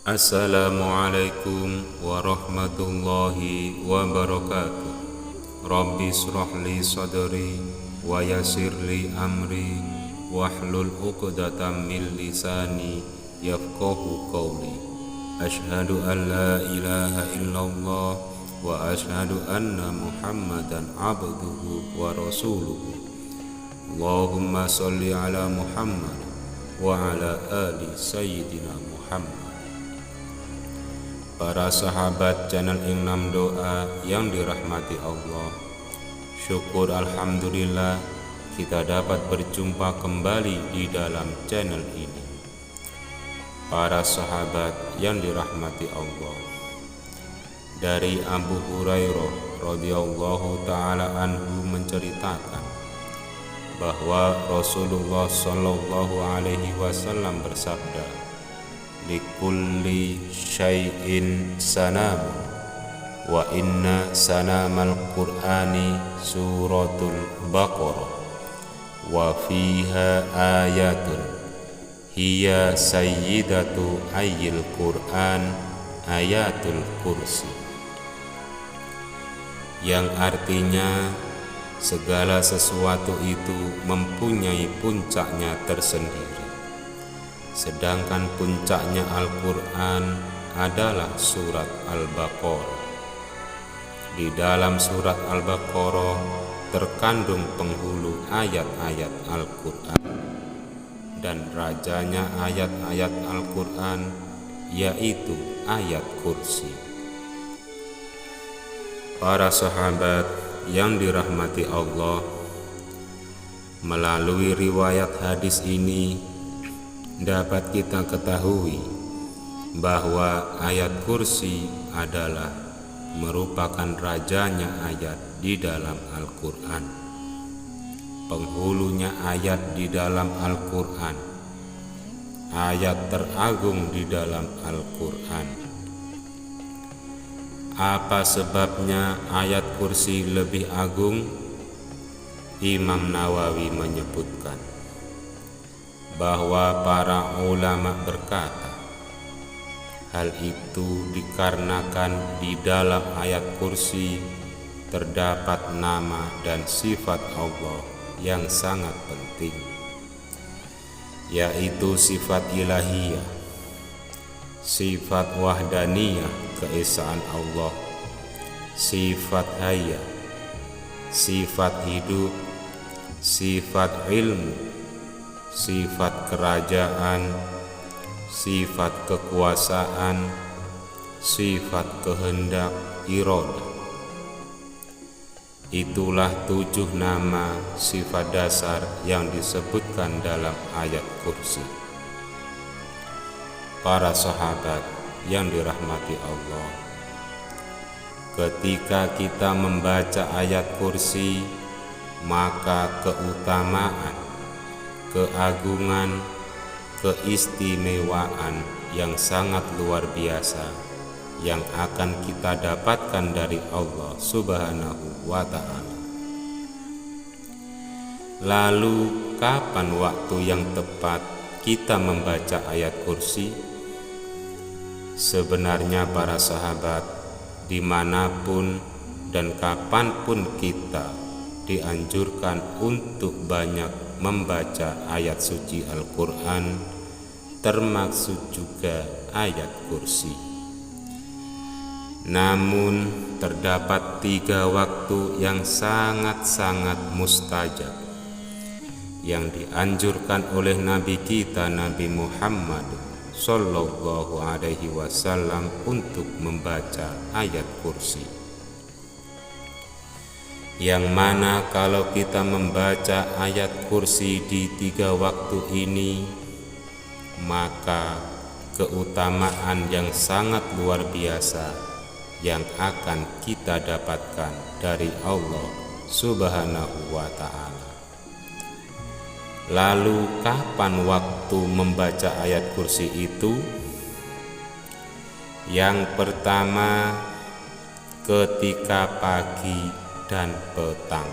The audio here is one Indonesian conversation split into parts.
Assalamualaikum warahmatullahi wabarakatuh. Rabbi shrah li sadri wa yassir li amri wahlul 'uqdatam min lisani yafqahu qawli. Asyhadu an la ilaha illallah wa asyhadu anna Muhammadan abduhu wa rasuluhu. Allahumma shalli ala Muhammad wa ala ali sayyidina Muhammad. Para sahabat channel Inam Doa yang dirahmati Allah, syukur alhamdulillah kita dapat berjumpa kembali di dalam channel ini. Para sahabat yang dirahmati Allah, dari Abu Hurairah radhiyallahu taala anhu menceritakan bahwa Rasulullah sallallahu alaihi wasallam bersabda, likulli syai'in sanam wa inna sanamal qur'ani suratul baqarah wa fiha ayatun hiya sayyidatu ayyil qur'an ayatul kursi, yang artinya segala sesuatu itu mempunyai puncaknya tersendiri, sedangkan puncaknya Al-Quran adalah surat Al-Baqarah. Di dalam surat Al-Baqarah terkandung penghulu ayat-ayat Al-Quran, dan rajanya ayat-ayat Al-Quran yaitu ayat kursi. Para sahabat yang dirahmati Allah, melalui riwayat hadis ini dapat kita ketahui bahwa ayat kursi adalah merupakan rajanya ayat di dalam Al-Quran, penghulunya ayat di dalam Al-Quran, ayat teragung di dalam Al-Quran. Apa sebabnya ayat kursi lebih agung? Imam Nawawi menyebutkan bahwa para ulama berkata, hal itu dikarenakan di dalam ayat kursi terdapat nama dan sifat Allah yang sangat penting, yaitu sifat ilahiyah, sifat wahdaniyah keesaan Allah, sifat haya, sifat hidup, sifat ilmu, sifat kerajaan, sifat kekuasaan, sifat kehendak, iradah. Itulah 7 nama sifat dasar yang disebutkan dalam ayat kursi. Para sahabat yang dirahmati Allah, ketika kita membaca ayat kursi, maka keutamaan, keagungan, keistimewaan yang sangat luar biasa yang akan kita dapatkan dari Allah Subhanahu wa ta'ala. Lalu kapan waktu yang tepat kita membaca ayat kursi? Sebenarnya para sahabat, dimanapun dan kapanpun kita dianjurkan untuk banyak membaca ayat suci Al-Quran, termaksud juga ayat kursi. Namun terdapat 3 waktu yang sangat-sangat mustajab yang dianjurkan oleh Nabi kita Nabi Muhammad sallallahu alaihi wasallam untuk membaca ayat kursi, yang mana kalau kita membaca ayat kursi di 3 waktu ini, maka keutamaan yang sangat luar biasa yang akan kita dapatkan dari Allah Subhanahu wa ta'ala. Lalu kapan waktu membaca ayat kursi itu? Yang pertama, ketika pagi dan petang.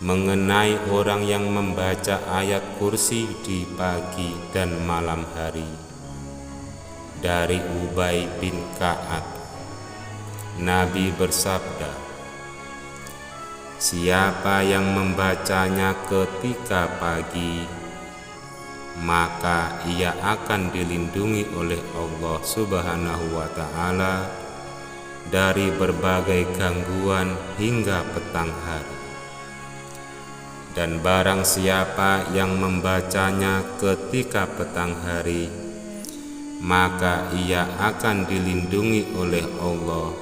mengenai orang yang membaca ayat kursi di pagi dan malam hari. dari Ubay bin Ka'ab, Nabi bersabda, siapa yang membacanya ketika pagi, maka ia akan dilindungi oleh Allah Subhanahu wa Ta'ala dari berbagai gangguan hingga petang hari. Dan barang siapa yang membacanya ketika petang hari, maka ia akan dilindungi oleh Allah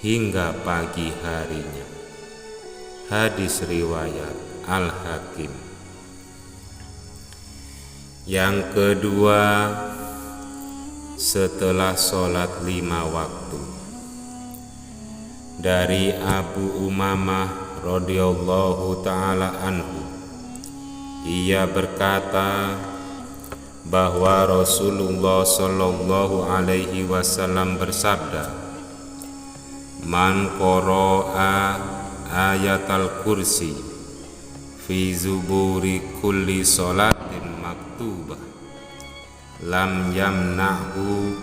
hingga pagi harinya. Hadis riwayat Al-Hakim. Yang kedua, setelah sholat 5 waktu. Dari Abu Umamah radhiyallahu ta'ala anhu, ia berkata bahwa Rasulullah sallallahu alaihi wasallam bersabda, man qara'a ayatal kursi fi zuburi kulli salatin maktubah lam yamna'hu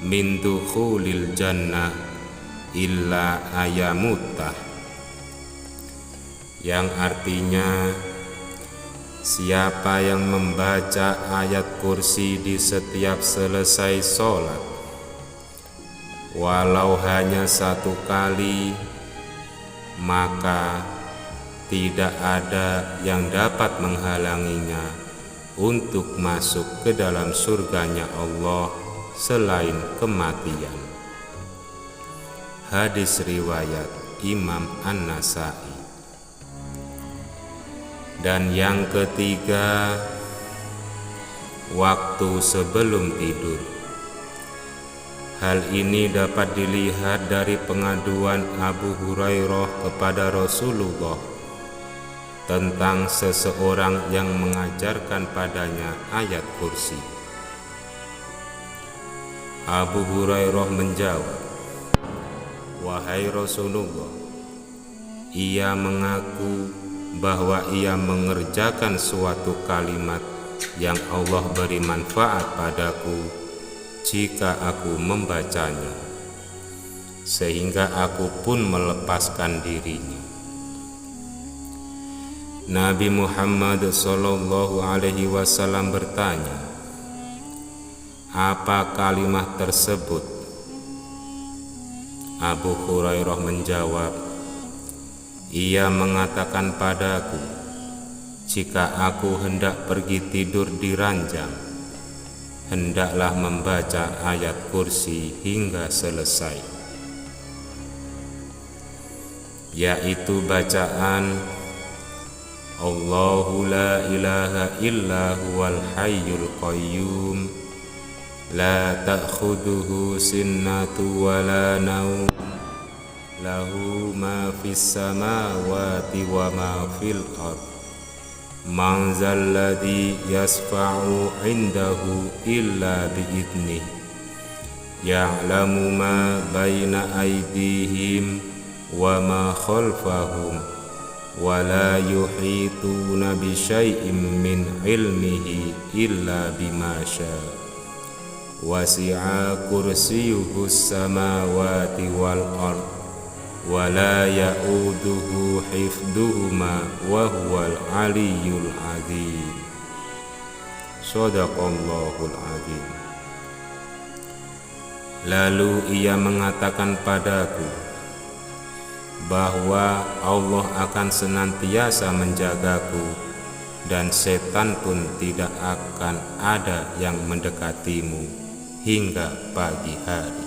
min dukhulil jannah illa ayamutah, yang artinya siapa yang membaca ayat kursi di setiap selesai sholat, walau hanya 1 kali, maka tidak ada yang dapat menghalanginya untuk masuk ke dalam surganya Allah selain kematian. Hadis riwayat Imam An-Nasai. Dan yang ketiga, waktu sebelum tidur. Hal ini dapat dilihat dari pengaduan Abu Hurairah kepada Rasulullah tentang seseorang yang mengajarkan padanya ayat kursi. Abu Hurairah menjawab, wahai Rasulullah, ia mengaku bahwa ia mengerjakan suatu kalimat yang Allah beri manfaat padaku jika aku membacanya, sehingga aku pun melepaskan dirinya. Nabi Muhammad sallallahu alaihi wasallam bertanya, apa kalimat tersebut? Abu Hurairah menjawab, ia mengatakan padaku, jika aku hendak pergi tidur di ranjang, hendaklah membaca ayat kursi hingga selesai, yaitu bacaan Allahu la ilaha illa huwal hayyul qayyum la ta'khudhuhu sinnatu wa la naum lahu ma fis samawati wa ma fil ard man zal ladzi yasfa'u 'indahu illa bi'idnih ya'lamu ma baina aydihim wa ma khalfahum wa la yuhituna bi syai'in min ilmihi illa bima syaa wasi'a kursiyyuhu samawati wal ard wa la ya'uduhu hifdhuhuma wa huwal aliyyul azim. Shadaqallahul azim. Lalu ia mengatakan padaku bahwa Allah akan senantiasa menjagaku dan setan pun tidak akan ada yang mendekatimu hingga pagi hari.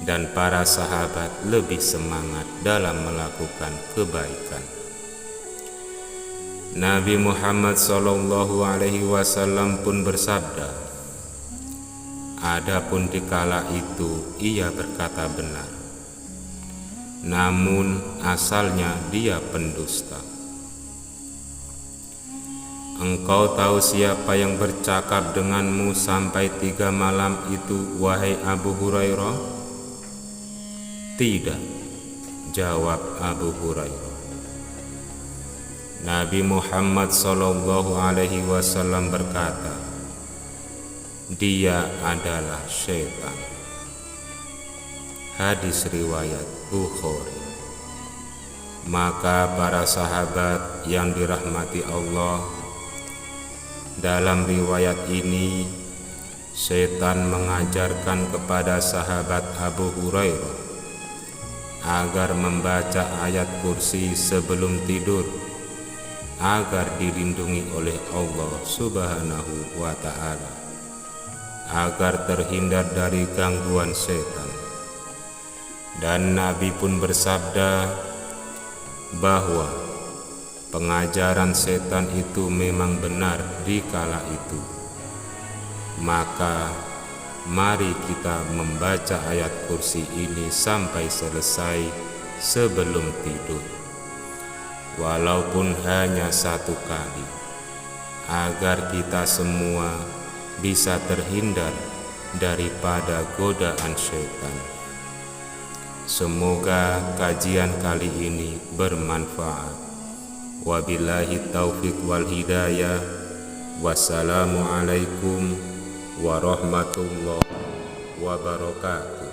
Dan para sahabat lebih semangat dalam melakukan kebaikan. Nabi Muhammad sallallahu alaihi wasallam pun bersabda, adapun dikala itu ia berkata benar, namun asalnya dia pendusta. Engkau tahu siapa yang bercakap denganmu sampai 3 malam itu, wahai Abu Hurairah? Tidak, jawab Abu Hurairah. Nabi Muhammad sallallahu alaihi wasallam berkata, dia adalah syaitan. Hadis riwayat Bukhari. Maka para sahabat yang dirahmati Allah, dalam riwayat ini syaitan mengajarkan kepada sahabat Abu Hurairah agar membaca ayat kursi sebelum tidur agar dilindungi oleh Allah Subhanahu wa ta'ala, agar terhindar dari gangguan setan. Dan Nabi pun bersabda bahwa pengajaran setan itu memang benar di kala itu. Maka mari kita membaca ayat kursi ini sampai selesai sebelum tidur, walaupun hanya 1 kali, agar kita semua bisa terhindar daripada godaan syaitan. Semoga kajian kali ini bermanfaat. Wabillahi taufiq wal hidayah. Wassalamualaikum warahmatullahi wabarakatuh.